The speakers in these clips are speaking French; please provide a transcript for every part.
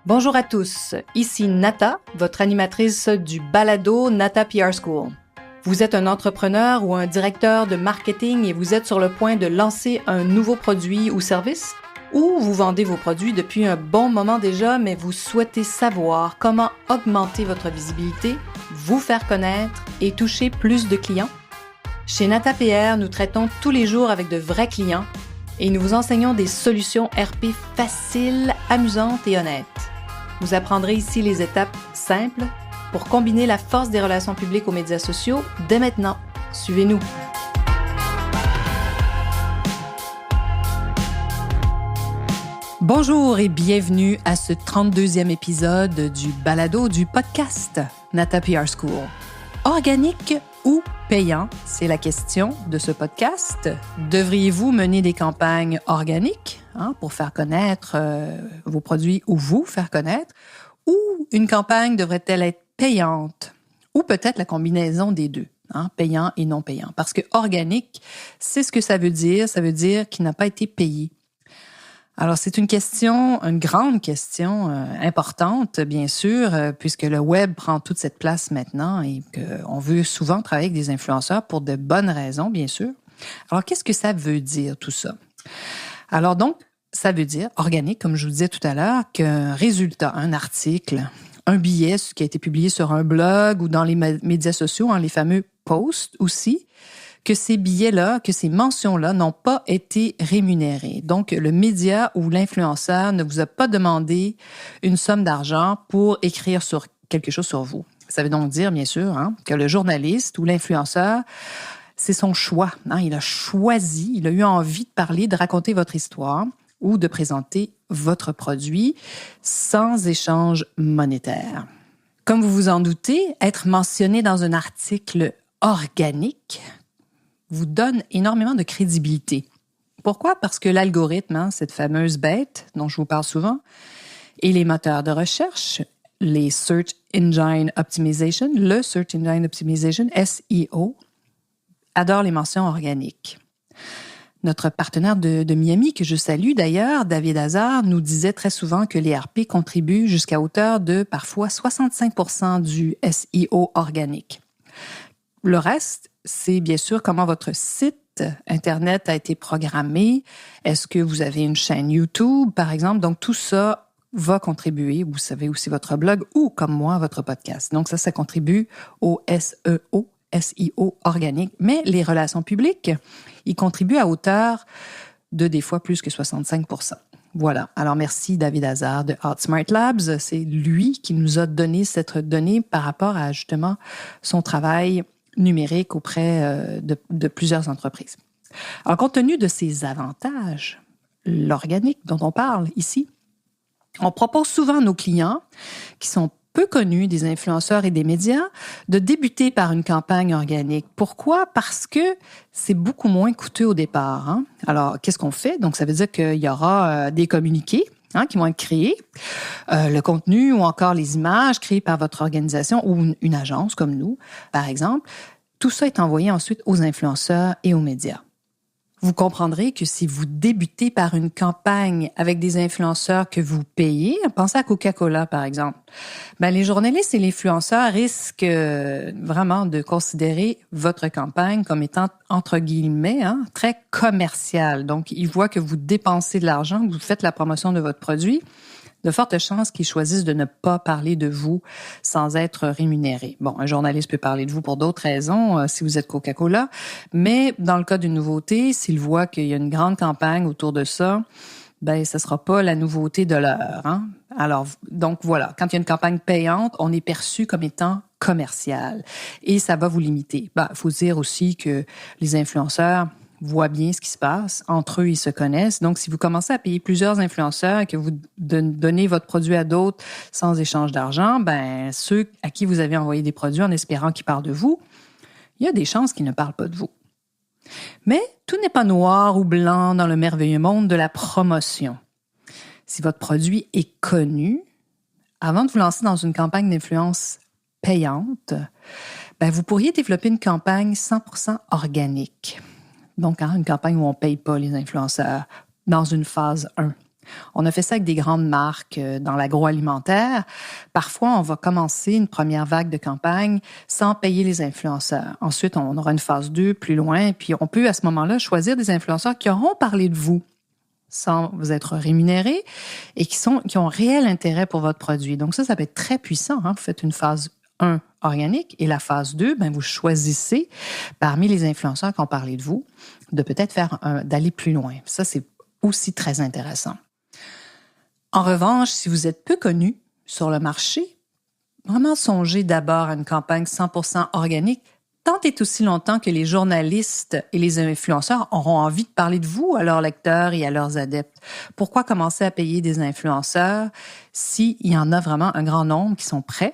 Bonjour à tous, ici Nata, votre animatrice du balado Nata PR School. Vous êtes un entrepreneur ou un directeur de marketing et vous êtes sur le point de lancer un nouveau produit ou service? Ou vous vendez vos produits depuis un bon moment déjà, mais vous souhaitez savoir comment augmenter votre visibilité, vous faire connaître et toucher plus de clients? Chez Nata PR, nous traitons tous les jours avec de vrais clients et nous vous enseignons des solutions RP faciles, amusantes et honnêtes. Vous apprendrez ici les étapes simples pour combiner la force des relations publiques aux médias sociaux dès maintenant. Suivez-nous. Bonjour et bienvenue à ce 32e épisode du balado du podcast Nata PR School. Organique ou payant, c'est la question de ce podcast. Devriez-vous mener des campagnes organiques pour faire connaître vos produits ou vous faire connaître? Ou une campagne devrait-elle être payante? Ou peut-être la combinaison des deux, payant et non payant. Parce que organique, c'est ce que ça veut dire. Ça veut dire qu'il n'a pas été payé. Alors, c'est une grande question importante, bien sûr, puisque le web prend toute cette place maintenant et qu'on veut souvent travailler avec des influenceurs pour de bonnes raisons, bien sûr. Alors, qu'est-ce que ça veut dire, tout ça? Alors, donc, ça veut dire, organique, comme je vous disais tout à l'heure, qu'un résultat, un article, un billet qui a été publié sur un blog ou dans les médias sociaux, les fameux posts aussi, que ces billets-là, que ces mentions-là n'ont pas été rémunérées. Donc, le média ou l'influenceur ne vous a pas demandé une somme d'argent pour écrire sur quelque chose sur vous. Ça veut donc dire, bien sûr, que le journaliste ou l'influenceur, c'est son choix. Il a choisi, il a eu envie de parler, de raconter votre histoire ou de présenter votre produit sans échange monétaire. Comme vous vous en doutez, être mentionné dans un article organique vous donne énormément de crédibilité. Pourquoi? Parce que l'algorithme, cette fameuse bête dont je vous parle souvent, et les moteurs de recherche, les Search Engine Optimization, le Search Engine Optimization, SEO, adorent les mentions organiques. Notre partenaire de Miami, que je salue d'ailleurs, David Hazard, nous disait très souvent que les RP contribuent jusqu'à hauteur de parfois 65% du SEO organique. Le reste, c'est bien sûr comment votre site Internet a été programmé. Est-ce que vous avez une chaîne YouTube, par exemple? Donc, tout ça va contribuer. Vous savez aussi votre blog ou, comme moi, votre podcast. Donc, ça contribue au SEO organique. Mais les relations publiques, ils contribuent à hauteur de des fois plus que 65%. Voilà. Alors, merci David Hazard de Outsmart Labs. C'est lui qui nous a donné cette donnée par rapport à, justement, son travail numérique auprès de plusieurs entreprises. Alors, compte tenu de ces avantages, l'organique dont on parle ici, on propose souvent à nos clients qui sont peu connus des influenceurs et des médias de débuter par une campagne organique. Pourquoi? Parce que c'est beaucoup moins coûteux au départ. Alors, qu'est-ce qu'on fait? Donc, ça veut dire qu'il y aura des communiqués qui vont être créés, le contenu ou encore les images créées par votre organisation ou une agence comme nous, par exemple. Tout ça est envoyé ensuite aux influenceurs et aux médias. Vous comprendrez que si vous débutez par une campagne avec des influenceurs que vous payez, pensez à Coca-Cola par exemple, les journalistes et les influenceurs risquent vraiment de considérer votre campagne comme étant, entre guillemets, très commerciale. Donc, ils voient que vous dépensez de l'argent, que vous faites la promotion de votre produit. De fortes chances qu'ils choisissent de ne pas parler de vous sans être rémunérés. Bon, un journaliste peut parler de vous pour d'autres raisons, si vous êtes Coca-Cola, mais dans le cas d'une nouveauté, s'il voit qu'il y a une grande campagne autour de ça, ça sera pas la nouveauté de l'heure. Alors, donc voilà, quand il y a une campagne payante, on est perçu comme étant commercial et ça va vous limiter. Faut dire aussi que les influenceurs voient bien ce qui se passe. Entre eux, ils se connaissent. Donc, si vous commencez à payer plusieurs influenceurs et que vous donnez votre produit à d'autres sans échange d'argent, ceux à qui vous avez envoyé des produits en espérant qu'ils parlent de vous, il y a des chances qu'ils ne parlent pas de vous. Mais tout n'est pas noir ou blanc dans le merveilleux monde de la promotion. Si votre produit est connu, avant de vous lancer dans une campagne d'influence payante, vous pourriez développer une campagne 100% organique. Donc, une campagne où on ne paye pas les influenceurs dans une phase 1. On a fait ça avec des grandes marques dans l'agroalimentaire. Parfois, on va commencer une première vague de campagne sans payer les influenceurs. Ensuite, on aura une phase 2 plus loin, puis on peut à ce moment-là choisir des influenceurs qui auront parlé de vous sans vous être rémunérés et qui ont réel intérêt pour votre produit. Donc ça peut être très puissant. Vous faites une phase 1 organique et la phase 2, vous choisissez parmi les influenceurs qui ont parlé de vous de peut-être d'aller plus loin. Ça, c'est aussi très intéressant. En revanche, si vous êtes peu connu sur le marché, vraiment songez d'abord à une campagne 100% organique. Tant et aussi longtemps que les journalistes et les influenceurs auront envie de parler de vous à leurs lecteurs et à leurs adeptes. Pourquoi commencer à payer des influenceurs s'il y en a vraiment un grand nombre qui sont prêts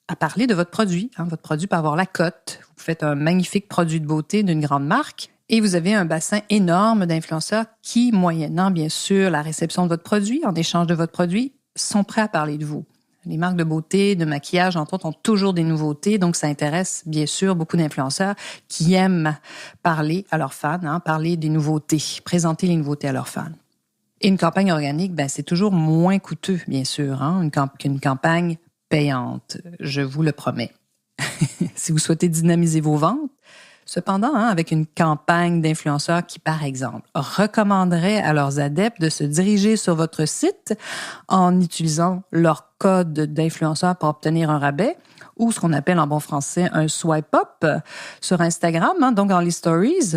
à parler de votre produit? Votre produit peut avoir la cote. Vous faites un magnifique produit de beauté d'une grande marque et vous avez un bassin énorme d'influenceurs qui, moyennant bien sûr la réception de votre produit, en échange de votre produit, sont prêts à parler de vous. Les marques de beauté, de maquillage, entre autres, ont toujours des nouveautés, donc ça intéresse bien sûr beaucoup d'influenceurs qui aiment parler à leurs fans, parler des nouveautés, présenter les nouveautés à leurs fans. Et une campagne organique, c'est toujours moins coûteux, bien sûr, qu'une campagne payante, je vous le promets. Si vous souhaitez dynamiser vos ventes, cependant, avec une campagne d'influenceurs qui, par exemple, recommanderait à leurs adeptes de se diriger sur votre site en utilisant leur code d'influenceur pour obtenir un rabais, ou ce qu'on appelle en bon français un swipe up sur Instagram. Donc, dans les stories,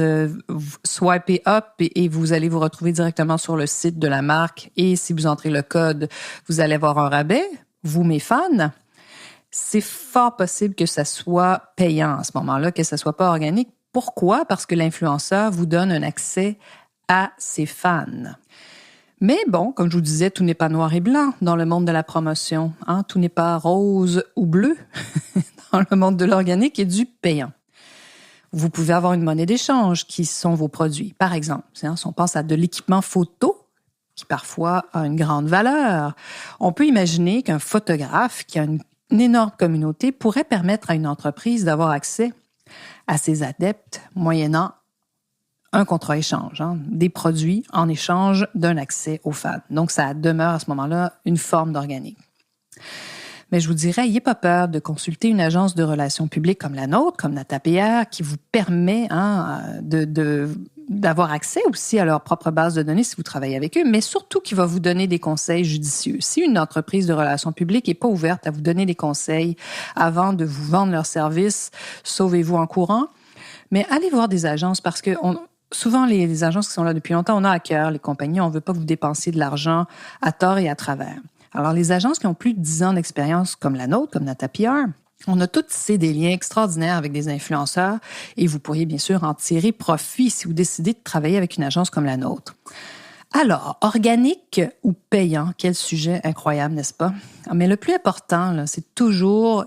swipez up et vous allez vous retrouver directement sur le site de la marque. Et si vous entrez le code, vous allez avoir un rabais, vous, mes fans. C'est fort possible que ça soit payant à ce moment-là, que ça soit pas organique. Pourquoi? Parce que l'influenceur vous donne un accès à ses fans. Mais bon, comme je vous disais, tout n'est pas noir et blanc dans le monde de la promotion. Tout n'est pas rose ou bleu dans le monde de l'organique et du payant. Vous pouvez avoir une monnaie d'échange qui sont vos produits. Par exemple, si on pense à de l'équipement photo, qui parfois a une grande valeur, on peut imaginer qu'un photographe qui a une énorme communauté pourrait permettre à une entreprise d'avoir accès à ses adeptes moyennant un contrat-échange, des produits en échange d'un accès aux fans. Donc, ça demeure à ce moment-là une forme d'organique. Mais je vous dirais, n'ayez pas peur de consulter une agence de relations publiques comme la nôtre, comme NataPR, qui vous permet d'avoir accès aussi à leur propre base de données si vous travaillez avec eux, mais surtout qui va vous donner des conseils judicieux. Si une entreprise de relations publiques n'est pas ouverte à vous donner des conseils avant de vous vendre leurs services, sauvez-vous en courant. Mais allez voir des agences parce que souvent, les agences qui sont là depuis longtemps, on a à cœur, les compagnies, on ne veut pas que vous dépensiez de l'argent à tort et à travers. Alors, les agences qui ont plus de 10 ans d'expérience comme la nôtre, comme NataPR, on a toutes tissé des liens extraordinaires avec des influenceurs et vous pourriez bien sûr en tirer profit si vous décidez de travailler avec une agence comme la nôtre. Alors, organique ou payant, quel sujet incroyable, n'est-ce pas? Mais le plus important,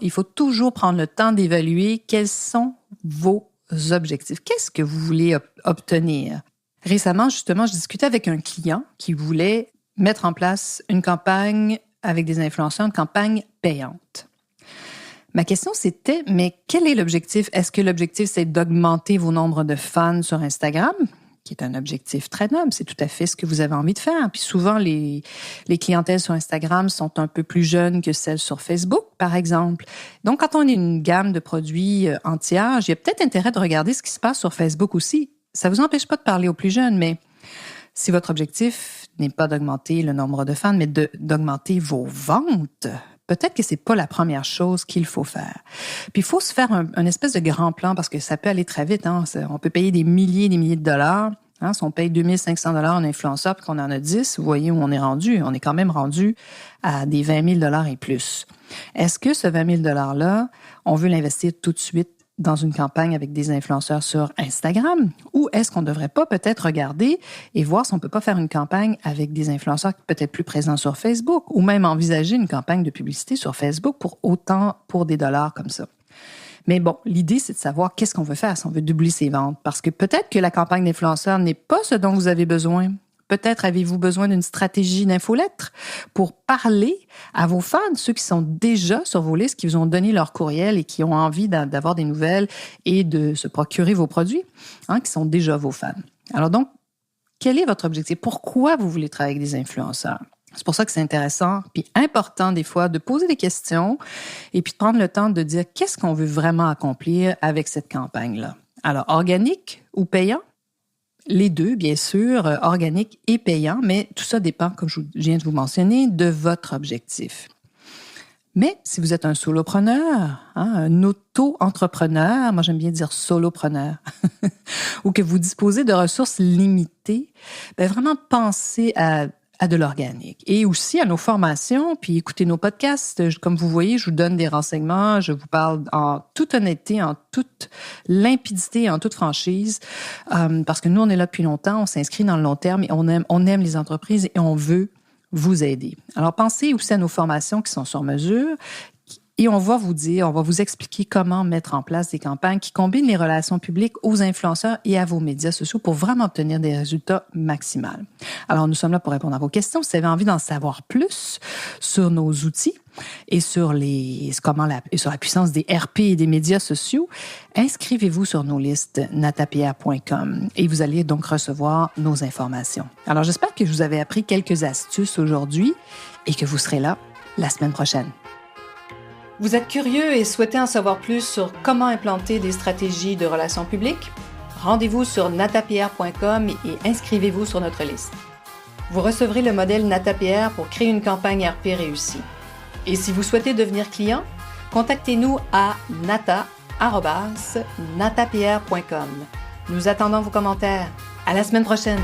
il faut toujours prendre le temps d'évaluer quels sont vos objectifs. Qu'est-ce que vous voulez obtenir? Récemment, justement, je discutais avec un client qui voulait mettre en place une campagne avec des influenceurs, une campagne payante. Ma question, c'était, mais quel est l'objectif? Est-ce que l'objectif, c'est d'augmenter vos nombres de fans sur Instagram, qui est un objectif très noble, c'est tout à fait ce que vous avez envie de faire. Puis souvent, les clientèles sur Instagram sont un peu plus jeunes que celles sur Facebook, par exemple. Donc, quand on a une gamme de produits entière, il y a peut-être intérêt de regarder ce qui se passe sur Facebook aussi. Ça ne vous empêche pas de parler aux plus jeunes, mais si votre objectif n'est pas d'augmenter le nombre de fans, mais d'augmenter vos ventes, peut-être que c'est pas la première chose qu'il faut faire. Puis il faut se faire un espèce de grand plan parce que ça peut aller très vite. On peut payer des milliers de dollars. Si on paye 2500 $ en influenceur puis qu'on en a 10, vous voyez où on est rendu. On est quand même rendu à des 20 000 $ et plus. Est-ce que ce 20 000 $-là, on veut l'investir tout de suite dans une campagne avec des influenceurs sur Instagram? Ou est-ce qu'on ne devrait pas peut-être regarder et voir si on ne peut pas faire une campagne avec des influenceurs peut-être plus présents sur Facebook ou même envisager une campagne de publicité sur Facebook pour des dollars comme ça? Mais bon, l'idée, c'est de savoir qu'est-ce qu'on veut faire si on veut doubler ses ventes. Parce que peut-être que la campagne d'influenceurs n'est pas ce dont vous avez besoin. Peut-être avez-vous besoin d'une stratégie d'infolettre pour parler à vos fans, ceux qui sont déjà sur vos listes, qui vous ont donné leur courriel et qui ont envie d'avoir des nouvelles et de se procurer vos produits, qui sont déjà vos fans. Alors donc, Quel est votre objectif? Pourquoi vous voulez travailler avec des influenceurs? C'est pour ça que c'est intéressant puis important des fois de poser des questions et puis de prendre le temps de dire qu'est-ce qu'on veut vraiment accomplir avec cette campagne-là. Alors, organique ou payant? Les deux, bien sûr, organique et payant, mais tout ça dépend, comme je viens de vous mentionner, de votre objectif. Mais si vous êtes un solopreneur, un auto-entrepreneur, moi j'aime bien dire solopreneur, ou que vous disposez de ressources limitées, bien vraiment pensez à de l'organique. Et aussi à nos formations, puis écoutez nos podcasts. Comme vous voyez, je vous donne des renseignements, je vous parle en toute honnêteté, en toute limpidité, en toute franchise, parce que nous, on est là depuis longtemps, on s'inscrit dans le long terme et on aime les entreprises et on veut vous aider. Alors, pensez aussi à nos formations qui sont sur mesure et on va vous expliquer comment mettre en place des campagnes qui combinent les relations publiques aux influenceurs et à vos médias sociaux pour vraiment obtenir des résultats maximaux. Alors, nous sommes là pour répondre à vos questions. Si vous avez envie d'en savoir plus sur nos outils et sur la puissance des RP et des médias sociaux, inscrivez-vous sur nos listes natapierre.com et vous allez donc recevoir nos informations. Alors, j'espère que je vous avais appris quelques astuces aujourd'hui et que vous serez là la semaine prochaine. Vous êtes curieux et souhaitez en savoir plus sur comment implanter des stratégies de relations publiques? Rendez-vous sur natapierre.com et inscrivez-vous sur notre liste. Vous recevrez le modèle Natapierre pour créer une campagne RP réussie. Et si vous souhaitez devenir client, contactez-nous à nata@natapierre.com. Nous attendons vos commentaires. À la semaine prochaine!